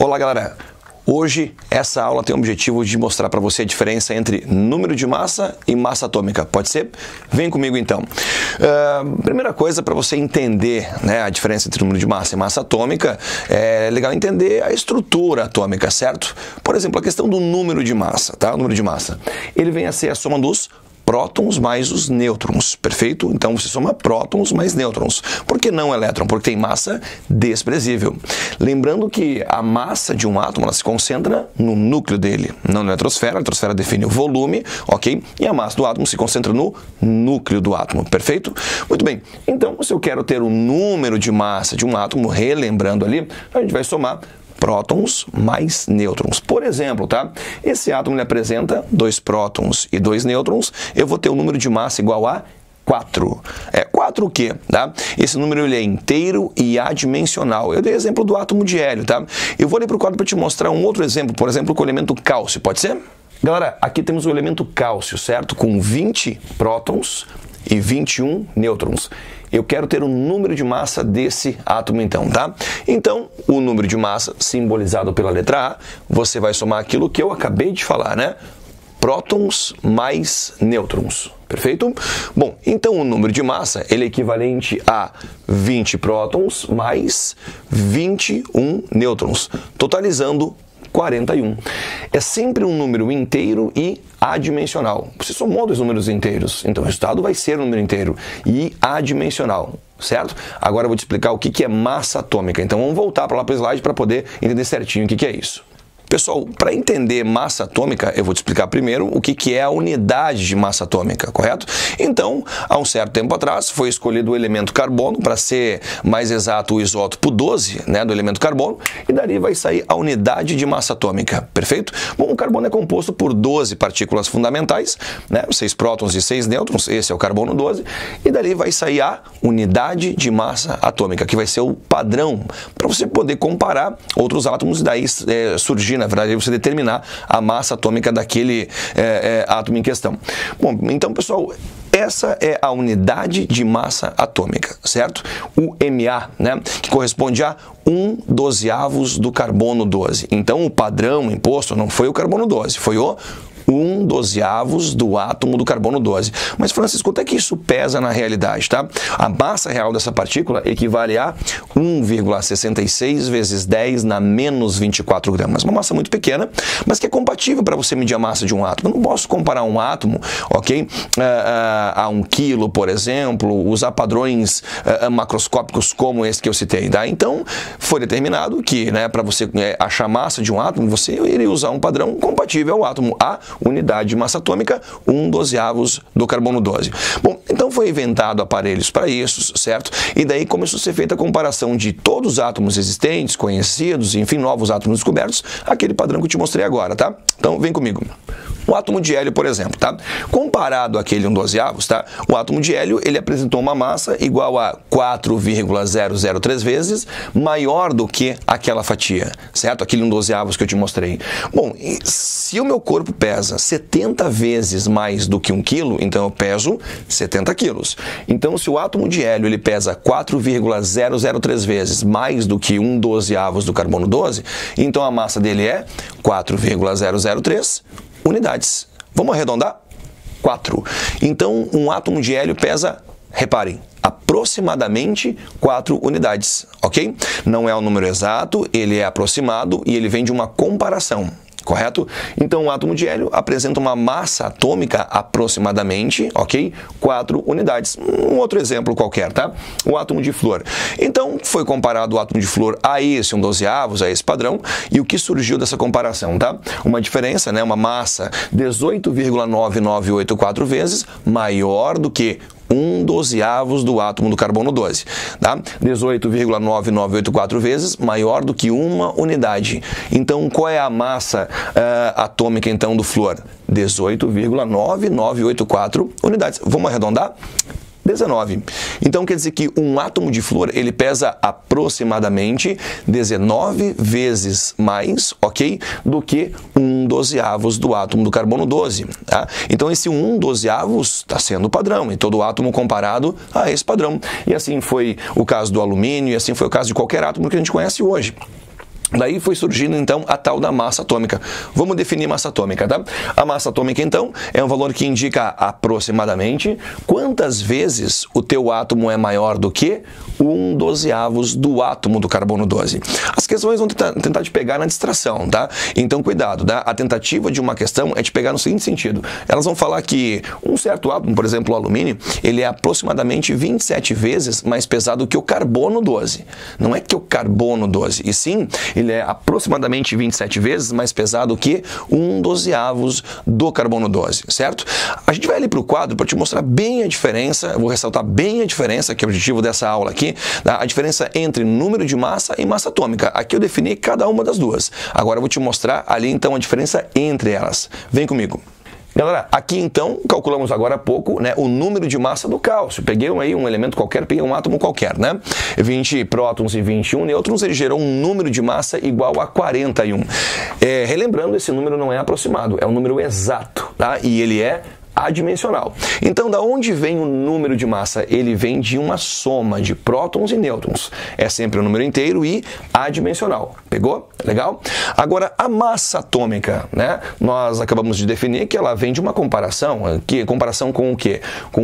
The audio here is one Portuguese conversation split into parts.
Olá, galera! Hoje, essa aula tem o objetivo de mostrar para você a diferença entre número de massa e massa atômica. Pode ser? Vem comigo, então. Primeira coisa, para você entender, né, a diferença entre número de massa e massa atômica, é legal entender a estrutura atômica, certo? Por exemplo, a questão do número de massa, tá? O número de massa. Ele vem a ser a soma dos prótons mais os nêutrons, perfeito? Então você soma prótons mais nêutrons. Por que não elétron? Porque tem massa desprezível. Lembrando que a massa de um átomo ela se concentra no núcleo dele, não na eletrosfera. A eletrosfera define o volume, ok? E a massa do átomo se concentra no núcleo do átomo, perfeito? Muito bem. Então, se eu quero ter o número de massa de um átomo, relembrando ali, a gente vai somar prótons mais nêutrons. Por exemplo, tá? Esse átomo ele apresenta 2 prótons e 2 nêutrons, eu vou ter um número de massa igual a 4. 4 o quê? Tá? Esse número ele é inteiro e adimensional. Eu dei exemplo do átomo de hélio, tá? Eu vou ali para o quadro para te mostrar um outro exemplo, por exemplo, com o elemento cálcio, pode ser? Galera, aqui temos o elemento cálcio, certo? Com 20 prótons e 21 nêutrons. Eu quero ter o número de massa desse átomo então, tá? Então, o número de massa simbolizado pela letra A, você vai somar aquilo que eu acabei de falar, né? Prótons mais nêutrons, perfeito? Bom, então o número de massa ele é equivalente a 20 prótons mais 21 nêutrons, totalizando 41. É sempre um número inteiro e adimensional. Você somou 2 números inteiros, então o resultado vai ser um número inteiro e adimensional, certo? Agora eu vou te explicar o que é massa atômica. Então vamos voltar para lá para o slide para poder entender certinho o que é isso. Pessoal, para entender massa atômica, eu vou te explicar primeiro o que é a unidade de massa atômica, correto? Então, há um certo tempo atrás, foi escolhido o elemento carbono, para ser mais exato o isótopo 12, né, do elemento carbono, e dali vai sair a unidade de massa atômica, perfeito? Bom, o carbono é composto por 12 partículas fundamentais, né, 6 prótons e 6 nêutrons, esse é o carbono 12, e dali vai sair a unidade de massa atômica, que vai ser o padrão, para você poder comparar outros átomos e daí surgir, na verdade, você determinar a massa atômica daquele átomo em questão. Bom, então, pessoal, essa é a unidade de massa atômica, certo? O MA, né, que corresponde a 1/12 do carbono 12. Então, o padrão imposto não foi o carbono 12, foi o 1/12 do átomo do carbono 12. Mas, Francisco, quanto é que isso pesa na realidade, tá? A massa real dessa partícula equivale a 1,66 vezes 10 na menos 24 gramas. Uma massa muito pequena, mas que é compatível para você medir a massa de um átomo. Eu não posso comparar um átomo, ok, a 1 quilo, por exemplo, usar padrões macroscópicos como esse que eu citei, tá? Então, foi determinado que, né, para você achar a massa de um átomo, você iria usar um padrão compatível ao átomo A, unidade de massa atômica, 1/12 do carbono 12. Bom, então foi inventado aparelhos para isso, certo? E daí começou a ser feita a comparação de todos os átomos existentes, conhecidos, enfim, novos átomos descobertos, aquele padrão que eu te mostrei agora, tá? Então, vem comigo. O átomo de hélio, por exemplo, tá? Comparado àquele 1/12, tá? O átomo de hélio, ele apresentou uma massa igual a 4,003 vezes maior do que aquela fatia, certo? Aquele 1/12 que eu te mostrei. Bom, se o meu corpo pesa 70 vezes mais do que 1 quilo, então eu peso 70 quilos. Então, se o átomo de hélio, ele pesa 4,003 vezes mais do que 1/12 do carbono 12, então a massa dele é 4,003 unidades. Vamos arredondar? 4. Então, um átomo de hélio pesa, reparem, aproximadamente 4 unidades, ok? Não é um número exato, ele é aproximado e ele vem de uma comparação. Correto? Então, o átomo de hélio apresenta uma massa atômica aproximadamente, ok? 4 unidades. Um outro exemplo qualquer, tá? O átomo de flúor. Então, foi comparado o átomo de flúor a esse 1/12, a esse padrão, e o que surgiu dessa comparação, tá? Uma diferença, né? Uma massa 18,9984 vezes maior do que 1/12 do átomo do carbono 12, tá? 18,9984 vezes maior do que uma unidade. Então, qual é a massa atômica, então, do flúor? 18,9984 unidades. Vamos arredondar? 19. Então quer dizer que um átomo de flúor ele pesa aproximadamente 19 vezes mais, ok, do que 1/12 do átomo do carbono 12. Tá? Então esse 1/12 está sendo o padrão em todo átomo comparado a esse padrão. E assim foi o caso do alumínio, e assim foi o caso de qualquer átomo que a gente conhece hoje. Daí foi surgindo, então, a tal da massa atômica. Vamos definir massa atômica, tá? A massa atômica, então, é um valor que indica aproximadamente quantas vezes o teu átomo é maior do que 1/12 do átomo do carbono 12. As questões vão tentar te pegar na distração, tá? Então, cuidado, tá? A tentativa de uma questão é te pegar no seguinte sentido. Elas vão falar que um certo átomo, por exemplo, o alumínio, ele é aproximadamente 27 vezes mais pesado que o carbono 12. Não é que o carbono 12, e sim, ele é aproximadamente 27 vezes mais pesado que 1/12 do carbono 12, certo? A gente vai ali para o quadro para te mostrar bem a diferença, eu vou ressaltar bem a diferença, que é o objetivo dessa aula aqui, tá? A diferença entre número de massa e massa atômica. Aqui eu defini cada uma das duas. Agora eu vou te mostrar ali então a diferença entre elas. Vem comigo. Galera, aqui então, calculamos agora há pouco, né, o número de massa do cálcio. Peguei aí um elemento qualquer, peguei um átomo qualquer, né? 20 prótons e 21 nêutrons, ele gerou um número de massa igual a 41. Relembrando, esse número não é aproximado, é um número exato, tá? E ele é adimensional. Então, da onde vem o número de massa? Ele vem de uma soma de prótons e nêutrons. É sempre um número inteiro e adimensional. Pegou? Legal? Agora, a massa atômica, né? Nós acabamos de definir que ela vem de uma comparação. Comparação com o quê? Com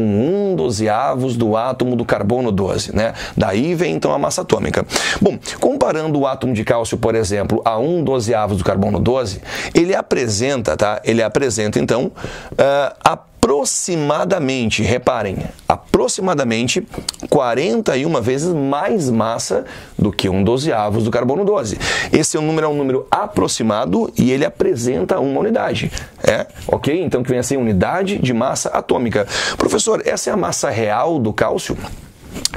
1/12 do átomo do carbono 12, né? Daí vem, então, a massa atômica. Bom, comparando o átomo de cálcio, por exemplo, a 1/12 do carbono 12, ele apresenta, tá? Ele apresenta, então, aproximadamente, reparem, aproximadamente 41 vezes mais massa do que 1/12 do carbono 12. Esse é um número aproximado e ele apresenta uma unidade. Ok? Então, que vem assim, unidade de massa atômica. Professor, essa é a massa real do cálcio?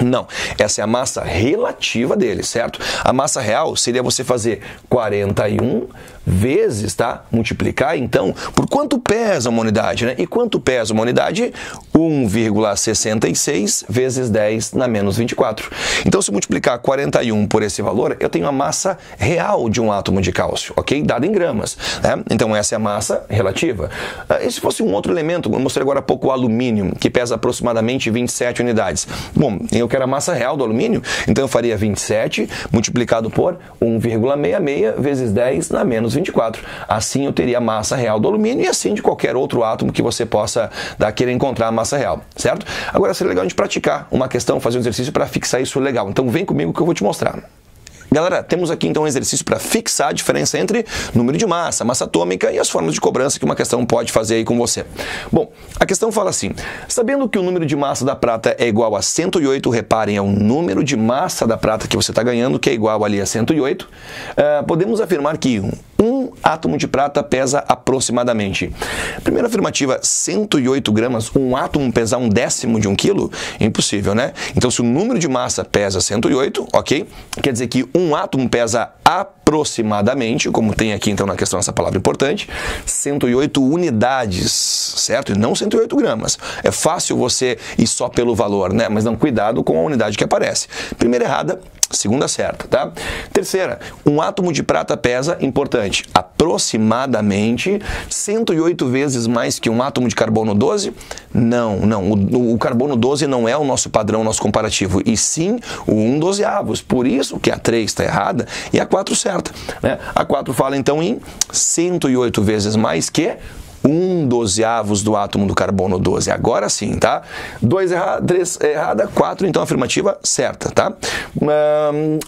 Não, essa é a massa relativa dele, certo? A massa real seria você fazer 41 vezes, tá? Multiplicar, então, por quanto pesa uma unidade, né? E quanto pesa uma unidade? 1,66 vezes 10 na menos 24. Então, se multiplicar 41 por esse valor, eu tenho a massa real de um átomo de cálcio, ok? Dada em gramas, né? Então, essa é a massa relativa. E se fosse um outro elemento, eu mostrei agora há pouco o alumínio, que pesa aproximadamente 27 unidades. Bom, eu quero a massa real do alumínio, então eu faria 27 multiplicado por 1,66 vezes 10 na menos 24. Assim eu teria a massa real do alumínio e assim de qualquer outro átomo que você possa querer encontrar a massa real, certo? Agora seria legal a gente praticar uma questão, fazer um exercício para fixar isso legal. Então vem comigo que eu vou te mostrar. Galera, temos aqui então um exercício para fixar a diferença entre número de massa, massa atômica e as formas de cobrança que uma questão pode fazer aí com você. Bom, a questão fala assim: sabendo que o número de massa da prata é igual a 108, reparem, é o número de massa da prata que você está ganhando, que é igual ali a 108, podemos afirmar que um átomo de prata pesa aproximadamente. Primeira afirmativa, 108 gramas, um átomo pesar 1/10 de 1 quilo? Impossível, né? Então, se o número de massa pesa 108, ok? Quer dizer que um átomo pesa aproximadamente, como tem aqui então na questão essa palavra importante, 108 unidades, certo? E não 108 gramas. É fácil você ir só pelo valor, né? Mas não, cuidado com a unidade que aparece. Primeira errada, segunda certa, tá? Terceira, um átomo de prata pesa, importante, aproximadamente 108 vezes mais que um átomo de carbono 12? Não. O carbono 12 não é o nosso padrão, nosso comparativo, e sim o 1/12. Por isso que a 3 está errada e a 4 certa, né? A 4 fala então em 108 vezes mais que 1/12 do átomo do carbono 12. Agora sim, tá? 3 errada, 4, então afirmativa certa, tá?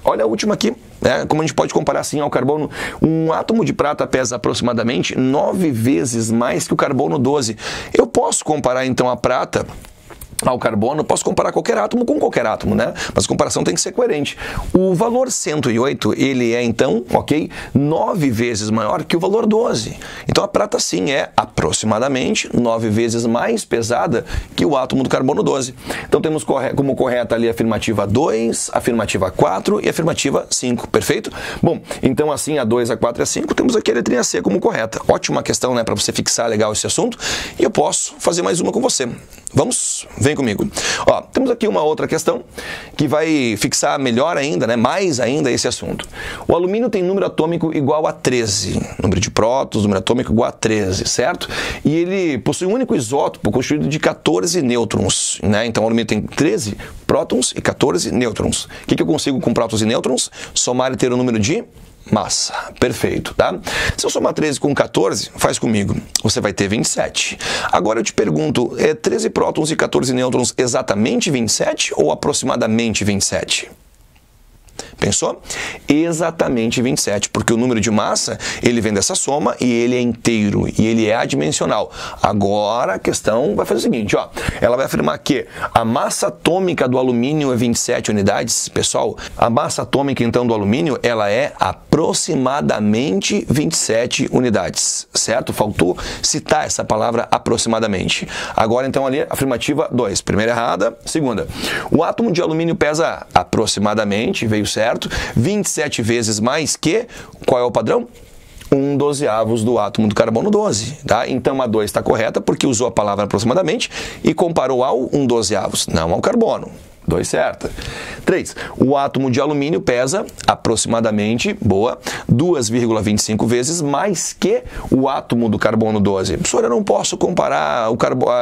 Olha a última aqui, né? Como a gente pode comparar assim ao carbono, um átomo de prata pesa aproximadamente 9 vezes mais que o carbono 12. Eu posso comparar então a prata ao carbono, posso comparar qualquer átomo com qualquer átomo, né? Mas a comparação tem que ser coerente. O valor 108, ele é então, ok, 9 vezes maior que o valor 12. Então a prata sim é aproximadamente 9 vezes mais pesada que o átomo do carbono 12. Então temos como correta ali a afirmativa 2, a afirmativa 4 e a afirmativa 5, perfeito? Bom, então assim a 2, a 4 e a 5 temos aqui a letrinha C como correta. Ótima questão, né, para você fixar legal esse assunto. E eu posso fazer mais uma com você. Vamos? Vem comigo. Ó, temos aqui uma outra questão que vai fixar melhor ainda, né, mais ainda esse assunto. O alumínio tem número atômico igual a 13. Número de prótons, número atômico igual a 13, certo? E ele possui um único isótopo constituído de 14 nêutrons, né? Então o alumínio tem 13 prótons e 14 nêutrons. O que eu consigo com prótons e nêutrons? Somar e ter o número de massa. Perfeito, tá? Se eu somar 13 com 14, faz comigo. Você vai ter 27. Agora eu te pergunto, é 13 prótons e 14 nêutrons exatamente 27 ou aproximadamente 27? Pensou? Exatamente 27, porque o número de massa, ele vem dessa soma e ele é inteiro, e ele é adimensional. Agora a questão vai fazer o seguinte, ó, ela vai afirmar que a massa atômica do alumínio é 27 unidades. Pessoal, a massa atômica então do alumínio, ela é aproximadamente 27 unidades, certo? Faltou citar essa palavra aproximadamente. Agora então ali, afirmativa 2, primeira errada, segunda. O átomo de alumínio pesa aproximadamente, veio certo, 27 vezes mais que, qual é o padrão? 1/12 do átomo do carbono 12, tá? Então a 2 está correta porque usou a palavra aproximadamente e comparou ao 1/12, não ao carbono. 2 certa. 3. O átomo de alumínio pesa aproximadamente, boa, 2,25 vezes mais que o átomo do carbono 12. Professor, eu não posso comparar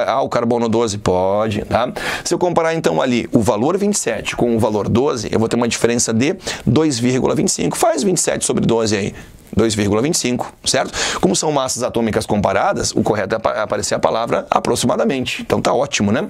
ao carbono 12? Pode, tá? Se eu comparar então ali o valor 27 com o valor 12, eu vou ter uma diferença de 2,25. Faz 27 sobre 12 aí. 2,25, certo? Como são massas atômicas comparadas, o correto é aparecer a palavra aproximadamente. Então tá ótimo, né?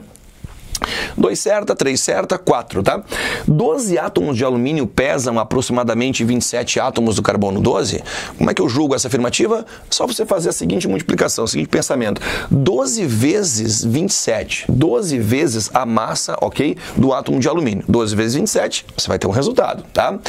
2 certa, 3 certa, 4, tá? 12 átomos de alumínio pesam aproximadamente 27 átomos do carbono 12? Como é que eu julgo essa afirmativa? Só você fazer a seguinte multiplicação, o seguinte pensamento. 12 vezes 27, 12 vezes a massa, ok, do átomo de alumínio. 12 vezes 27, você vai ter um resultado, tá?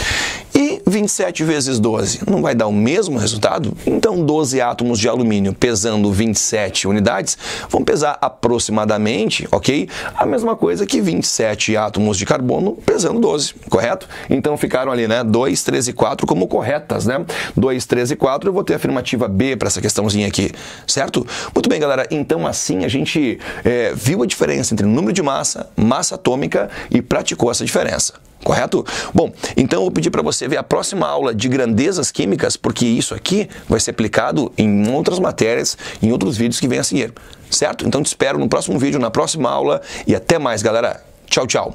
E 27 vezes 12, não vai dar o mesmo resultado? Então 12 átomos de alumínio pesando 27 unidades vão pesar aproximadamente, ok? A mesma coisa que 27 átomos de carbono pesando 12, correto? Então ficaram ali, né, 2, 3 e 4 como corretas, né? 2, 3 e 4, eu vou ter a afirmativa B para essa questãozinha aqui, certo? Muito bem, galera, então assim a gente viu a diferença entre número de massa, massa atômica e praticou essa diferença. Correto? Bom, então eu vou pedir para você ver a próxima aula de grandezas químicas, porque isso aqui vai ser aplicado em outras matérias, em outros vídeos que vêm a seguir. Certo? Então te espero no próximo vídeo, na próxima aula e até mais, galera. Tchau, tchau.